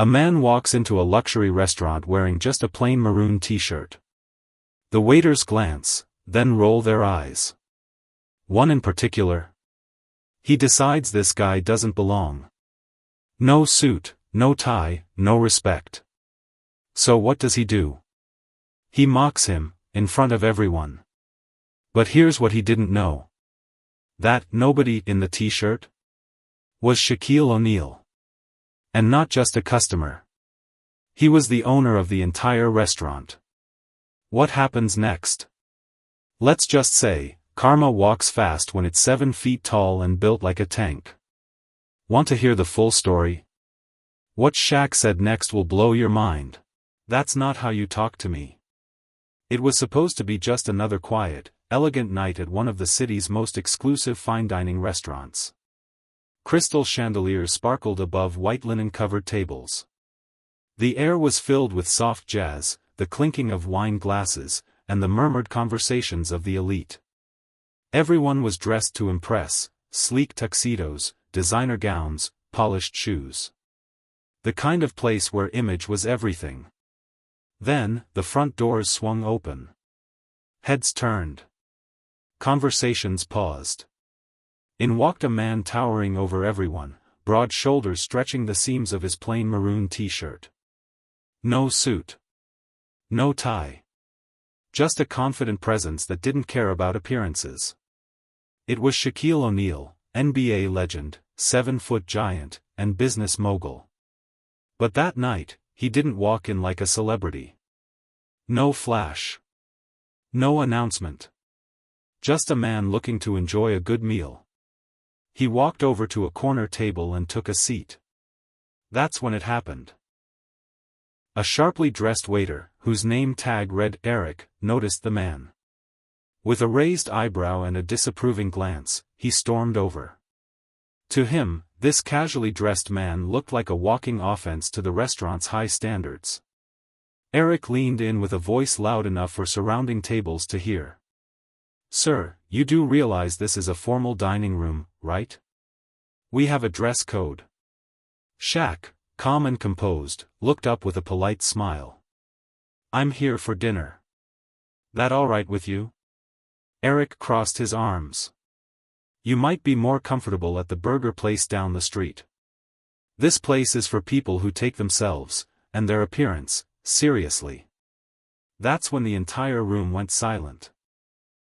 A man walks into a luxury restaurant wearing just a plain maroon t-shirt. The waiters glance, then roll their eyes. One in particular. He decides this guy doesn't belong. No suit, no tie, no respect. So what does he do? He mocks him, in front of everyone. But here's what he didn't know. That nobody in the t-shirt was Shaquille O'Neal. And not just a customer. He was the owner of the entire restaurant. What happens next? Let's just say, karma walks fast when it's 7 feet tall and built like a tank. Want to hear the full story? What SHAQ said next will blow your mind. That's not how you talk to me. It was supposed to be just another quiet, elegant night at one of the city's most exclusive fine dining restaurants. Crystal chandeliers sparkled above white linen-covered tables. The air was filled with soft jazz, the clinking of wine glasses, and the murmured conversations of the elite. Everyone was dressed to impress, sleek tuxedos, designer gowns, polished shoes. The kind of place where image was everything. Then, the front doors swung open. Heads turned. Conversations paused. In walked a man towering over everyone, broad shoulders stretching the seams of his plain maroon t-shirt. No suit. No tie. Just a confident presence that didn't care about appearances. It was Shaquille O'Neal, NBA legend, 7-foot giant, and business mogul. But that night, he didn't walk in like a celebrity. No flash. No announcement. Just a man looking to enjoy a good meal. He walked over to a corner table and took a seat. That's when it happened. A sharply dressed waiter, whose name tag read Eric, noticed the man. With a raised eyebrow and a disapproving glance, he stormed over. To him, this casually dressed man looked like a walking offense to the restaurant's high standards. Eric leaned in with a voice loud enough for surrounding tables to hear. "Sir, you do realize this is a formal dining room, right? We have a dress code." SHAQ, calm and composed, looked up with a polite smile. "I'm here for dinner. That all right with you?" Eric crossed his arms. "You might be more comfortable at the burger place down the street. This place is for people who take themselves, and their appearance, seriously." That's when the entire room went silent.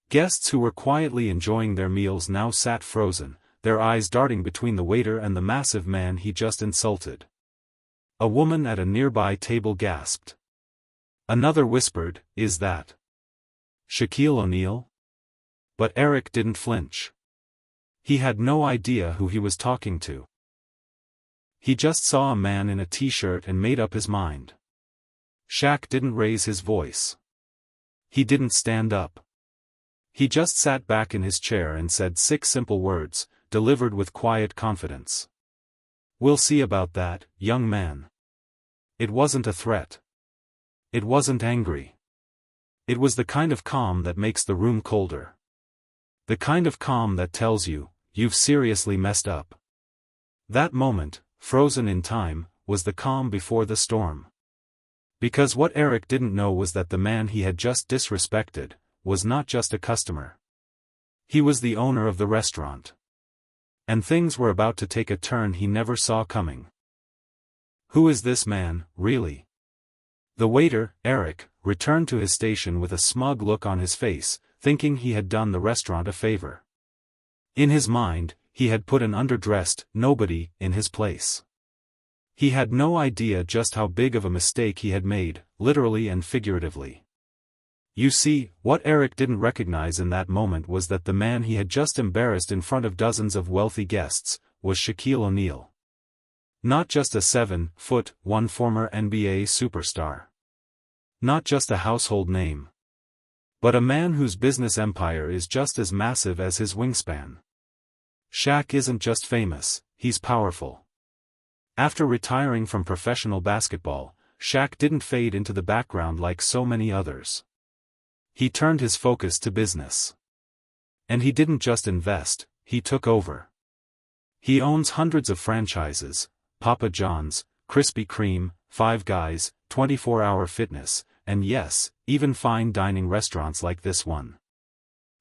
Guests who were quietly enjoying their meals now sat frozen, their eyes darting between the waiter and the massive man he just insulted. A woman at a nearby table gasped. Another whispered, "Is that Shaquille O'Neal?" But Eric didn't flinch. He had no idea who he was talking to. He just saw a man in a t-shirt and made up his mind. SHAQ didn't raise his voice. He didn't stand up. He just sat back in his chair and said 6 simple words, delivered with quiet confidence. "We'll see about that, young man." It wasn't a threat. It wasn't angry. It was the kind of calm that makes the room colder. The kind of calm that tells you, you've seriously messed up. That moment, frozen in time, was the calm before the storm. Because what Eric didn't know was that the man he had just disrespected was not just a customer. He was the owner of the restaurant. And things were about to take a turn he never saw coming. Who is this man, really? The waiter, Eric, returned to his station with a smug look on his face, thinking he had done the restaurant a favor. In his mind, he had put an underdressed nobody in his place. He had no idea just how big of a mistake he had made, literally and figuratively. You see, what Eric didn't recognize in that moment was that the man he had just embarrassed in front of dozens of wealthy guests was Shaquille O'Neal. Not just a 7'1" former NBA superstar. Not just a household name. But a man whose business empire is just as massive as his wingspan. SHAQ isn't just famous, he's powerful. After retiring from professional basketball, SHAQ didn't fade into the background like so many others. He turned his focus to business. And he didn't just invest, he took over. He owns hundreds of franchises: Papa John's, Krispy Kreme, Five Guys, 24-hour fitness, and yes, even fine dining restaurants like this one.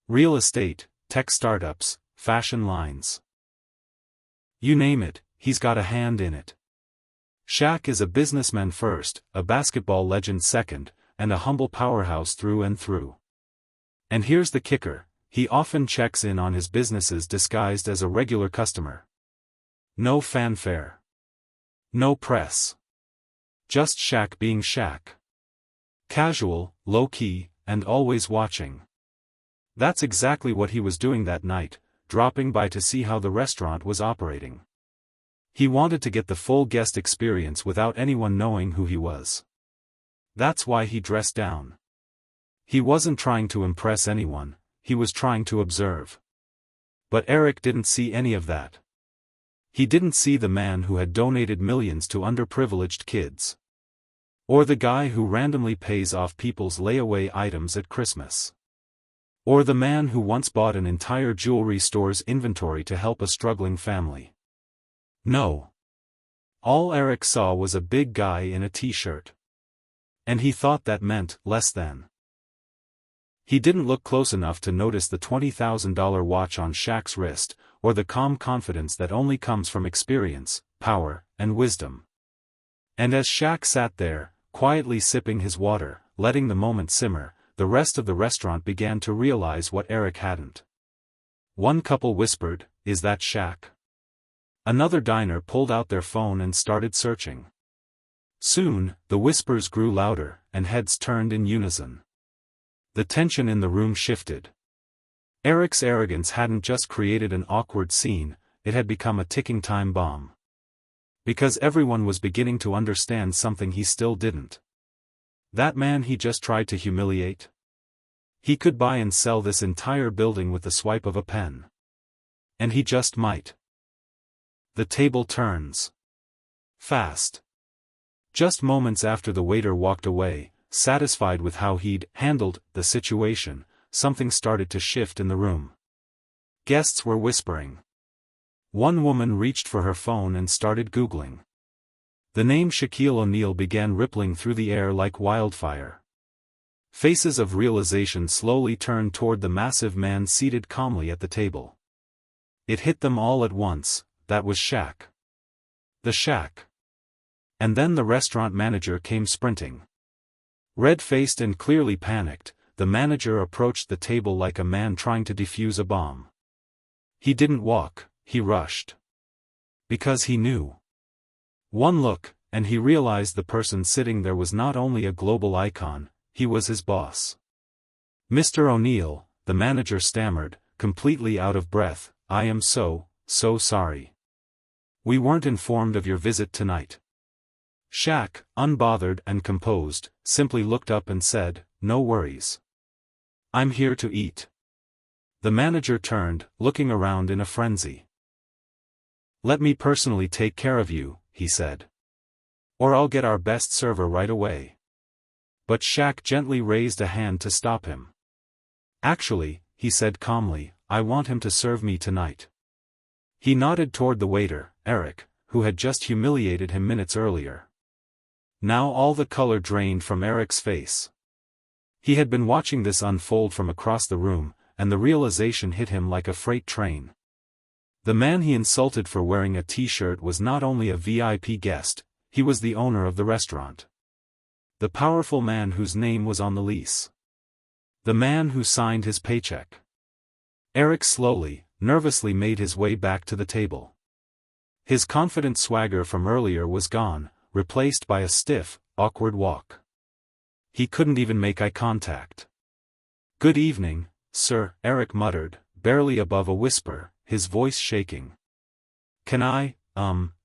Real estate, tech startups, fashion lines. You name it, he's got a hand in it. SHAQ is a businessman first, a basketball legend second, and a humble powerhouse through and through. And here's the kicker, he often checks in on his businesses disguised as a regular customer. No fanfare. No press. Just SHAQ being SHAQ. Casual, low-key, and always watching. That's exactly what he was doing that night, dropping by to see how the restaurant was operating. He wanted to get the full guest experience without anyone knowing who he was. That's why he dressed down. He wasn't trying to impress anyone, he was trying to observe. But Eric didn't see any of that. He didn't see the man who had donated millions to underprivileged kids. Or the guy who randomly pays off people's layaway items at Christmas. Or the man who once bought an entire jewelry store's inventory to help a struggling family. No. All Eric saw was a big guy in a t-shirt. And he thought that meant less than. He didn't look close enough to notice the $20,000 watch on SHAQ's wrist, or the calm confidence that only comes from experience, power, and wisdom. And as SHAQ sat there, quietly sipping his water, letting the moment simmer, the rest of the restaurant began to realize what Eric hadn't. One couple whispered, "Is that SHAQ?" Another diner pulled out their phone and started searching. Soon, the whispers grew louder, and heads turned in unison. The tension in the room shifted. Eric's arrogance hadn't just created an awkward scene, it had become a ticking time bomb. Because everyone was beginning to understand something he still didn't. That man he just tried to humiliate? He could buy and sell this entire building with the swipe of a pen. And he just might. The table turns. Fast. Just moments after the waiter walked away, satisfied with how he'd handled the situation, something started to shift in the room. Guests were whispering. One woman reached for her phone and started Googling. The name Shaquille O'Neal began rippling through the air like wildfire. Faces of realization slowly turned toward the massive man seated calmly at the table. It hit them all at once, that was SHAQ. The SHAQ. And then the restaurant manager came sprinting. Red-faced and clearly panicked, the manager approached the table like a man trying to defuse a bomb. He didn't walk, he rushed. Because he knew. One look, and he realized the person sitting there was not only a global icon, he was his boss. "Mr. O'Neal," the manager stammered, completely out of breath, "I am so sorry. We weren't informed of your visit tonight." SHAQ, unbothered and composed, simply looked up and said, "No worries. I'm here to eat." The manager turned, looking around in a frenzy. "Let me personally take care of you," he said. "Or I'll get our best server right away." But SHAQ gently raised a hand to stop him. "Actually," he said calmly, "I want him to serve me tonight." He nodded toward the waiter, Eric, who had just humiliated him minutes earlier. Now all the color drained from Eric's face. He had been watching this unfold from across the room, and the realization hit him like a freight train. The man he insulted for wearing a t-shirt was not only a VIP guest, he was the owner of the restaurant. The powerful man whose name was on the lease. The man who signed his paycheck. Eric slowly, nervously made his way back to the table. His confident swagger from earlier was gone, replaced by a stiff, awkward walk. He couldn't even make eye contact. "Good evening, sir," Eric muttered, barely above a whisper, his voice shaking. "Can I,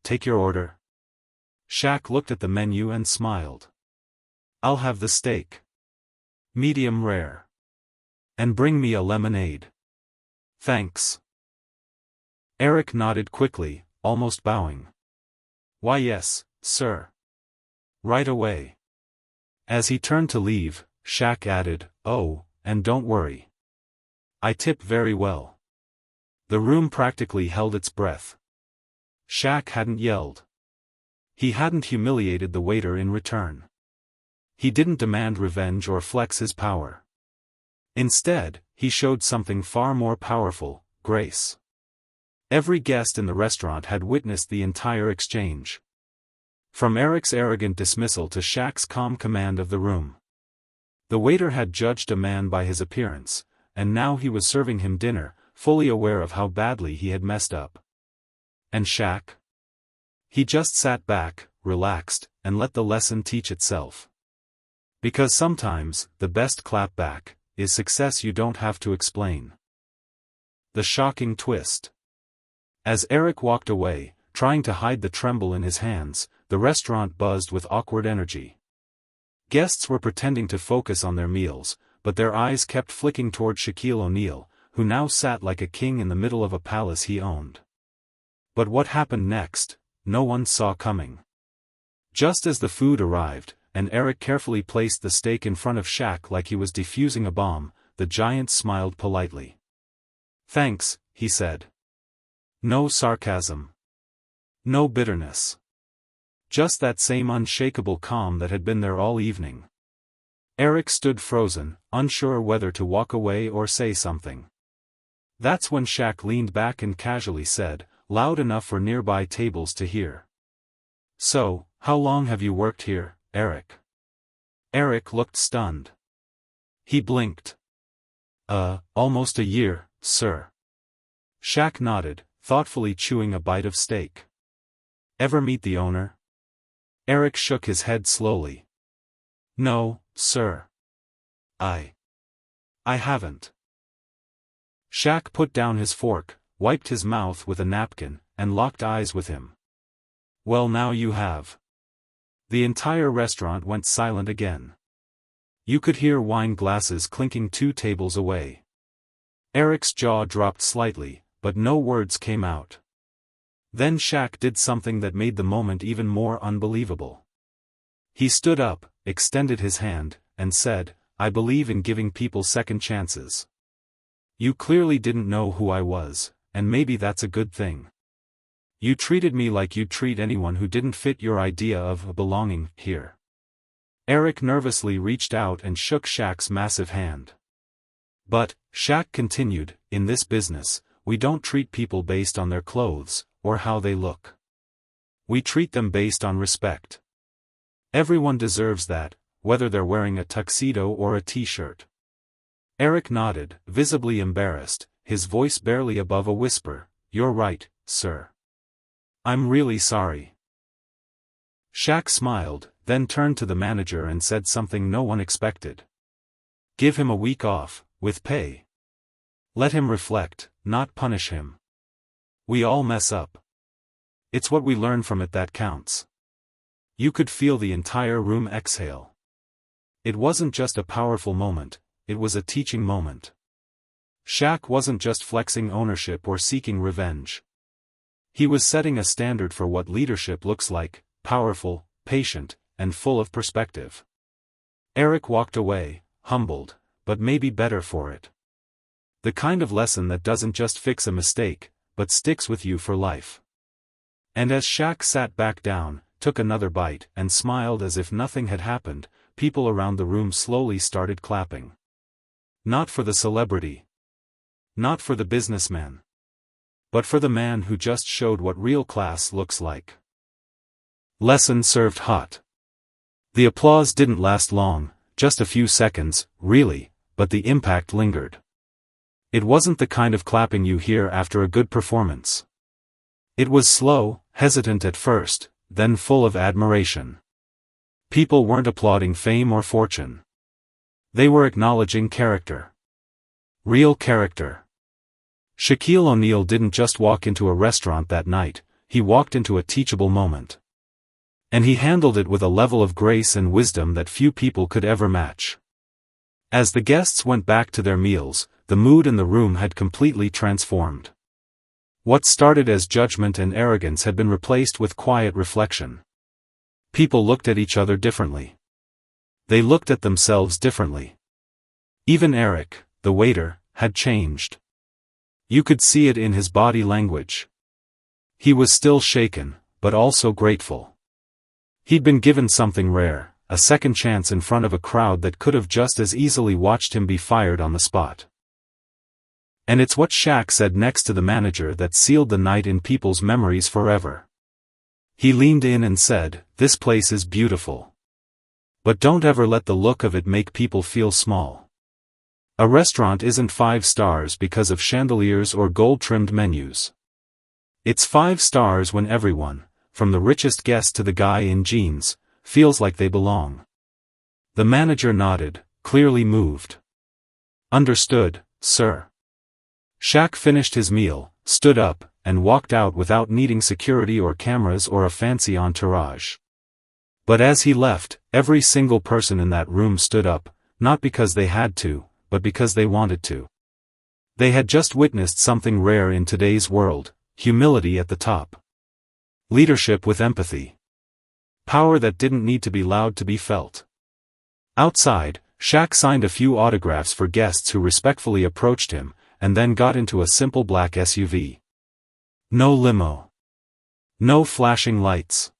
take your order?" SHAQ looked at the menu and smiled. "I'll have the steak. Medium rare. And bring me a lemonade." "Thanks." Eric nodded quickly, almost bowing. "Why yes, sir. Right away." As he turned to leave, SHAQ added, "Oh, and don't worry. I tip very well." The room practically held its breath. SHAQ hadn't yelled. He hadn't humiliated the waiter in return. He didn't demand revenge or flex his power. Instead, he showed something far more powerful: grace. Every guest in the restaurant had witnessed the entire exchange. From Eric's arrogant dismissal to SHAQ's calm command of the room. The waiter had judged a man by his appearance, and now he was serving him dinner, fully aware of how badly he had messed up. And SHAQ? He just sat back, relaxed, and let the lesson teach itself. Because sometimes, the best clapback is success you don't have to explain. The shocking twist. As Eric walked away, trying to hide the tremble in his hands, the restaurant buzzed with awkward energy. Guests were pretending to focus on their meals, but their eyes kept flicking toward Shaquille O'Neal, who now sat like a king in the middle of a palace he owned. But what happened next, no one saw coming. Just as the food arrived, and Eric carefully placed the steak in front of SHAQ like he was defusing a bomb, the giant smiled politely. "Thanks," he said. No sarcasm. No bitterness. Just that same unshakable calm that had been there all evening. Eric stood frozen, unsure whether to walk away or say something. That's when SHAQ leaned back and casually said, loud enough for nearby tables to hear. "So, how long have you worked here, Eric?" Eric looked stunned. He blinked. Almost a year, sir." SHAQ nodded, thoughtfully chewing a bite of steak. "Ever meet the owner?" Eric shook his head slowly. "No, sir. I haven't." SHAQ put down his fork, wiped his mouth with a napkin, and locked eyes with him. "Well, now you have." The entire restaurant went silent again. You could hear wine glasses clinking 2 tables away. Eric's jaw dropped slightly, but no words came out. Then SHAQ did something that made the moment even more unbelievable. He stood up, extended his hand, and said, "I believe in giving people second chances. You clearly didn't know who I was, and maybe that's a good thing. You treated me like you'd treat anyone who didn't fit your idea of belonging here." Eric nervously reached out and shook SHAQ's massive hand. "But," SHAQ continued, "in this business, we don't treat people based on their clothes, or how they look. We treat them based on respect. Everyone deserves that, whether they're wearing a tuxedo or a t-shirt." Eric nodded, visibly embarrassed, his voice barely above a whisper, "You're right, sir. I'm really sorry." SHAQ smiled, then turned to the manager and said something no one expected. "Give him a week off, with pay. Let him reflect, not punish him. We all mess up. It's what we learn from it that counts." You could feel the entire room exhale. It wasn't just a powerful moment, it was a teaching moment. SHAQ wasn't just flexing ownership or seeking revenge. He was setting a standard for what leadership looks like: powerful, patient, and full of perspective. Eric walked away, humbled, but maybe better for it. The kind of lesson that doesn't just fix a mistake, but sticks with you for life. And as SHAQ sat back down, took another bite, and smiled as if nothing had happened, people around the room slowly started clapping. Not for the celebrity. Not for the businessman. But for the man who just showed what real class looks like. Lesson served hot. The applause didn't last long, just a few seconds, really, but the impact lingered. It wasn't the kind of clapping you hear after a good performance. It was slow, hesitant at first, then full of admiration. People weren't applauding fame or fortune. They were acknowledging character. Real character. Shaquille O'Neal didn't just walk into a restaurant that night, he walked into a teachable moment. And he handled it with a level of grace and wisdom that few people could ever match. As the guests went back to their meals, the mood in the room had completely transformed. What started as judgment and arrogance had been replaced with quiet reflection. People looked at each other differently. They looked at themselves differently. Even Eric, the waiter, had changed. You could see it in his body language. He was still shaken, but also grateful. He'd been given something rare, a second chance in front of a crowd that could have just as easily watched him be fired on the spot. And it's what SHAQ said next to the manager that sealed the night in people's memories forever. He leaned in and said, "This place is beautiful. But don't ever let the look of it make people feel small. A restaurant isn't 5 stars because of chandeliers or gold-trimmed menus. It's 5 stars when everyone, from the richest guest to the guy in jeans, feels like they belong." The manager nodded, clearly moved. "Understood, sir." SHAQ finished his meal, stood up, and walked out without needing security or cameras or a fancy entourage. But as he left, every single person in that room stood up, not because they had to, but because they wanted to. They had just witnessed something rare in today's world: humility at the top. Leadership with empathy. Power that didn't need to be loud to be felt. Outside, SHAQ signed a few autographs for guests who respectfully approached him, and then got into a simple black SUV. No limo. No flashing lights.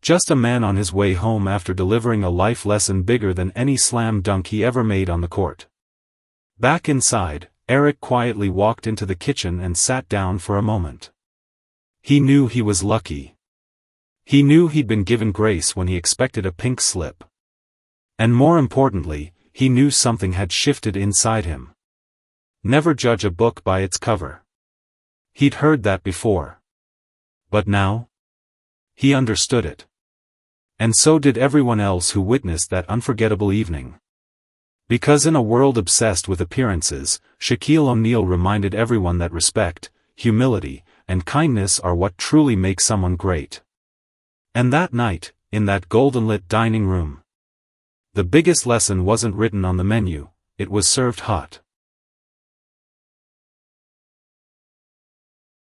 Just a man on his way home after delivering a life lesson bigger than any slam dunk he ever made on the court. Back inside, Eric quietly walked into the kitchen and sat down for a moment. He knew he was lucky. He knew he'd been given grace when he expected a pink slip. And more importantly, he knew something had shifted inside him. Never judge a book by its cover. He'd heard that before. But now? He understood it. And so did everyone else who witnessed that unforgettable evening. Because in a world obsessed with appearances, Shaquille O'Neal reminded everyone that respect, humility, and kindness are what truly make someone great. And that night, in that golden-lit dining room, the biggest lesson wasn't written on the menu, it was served hot.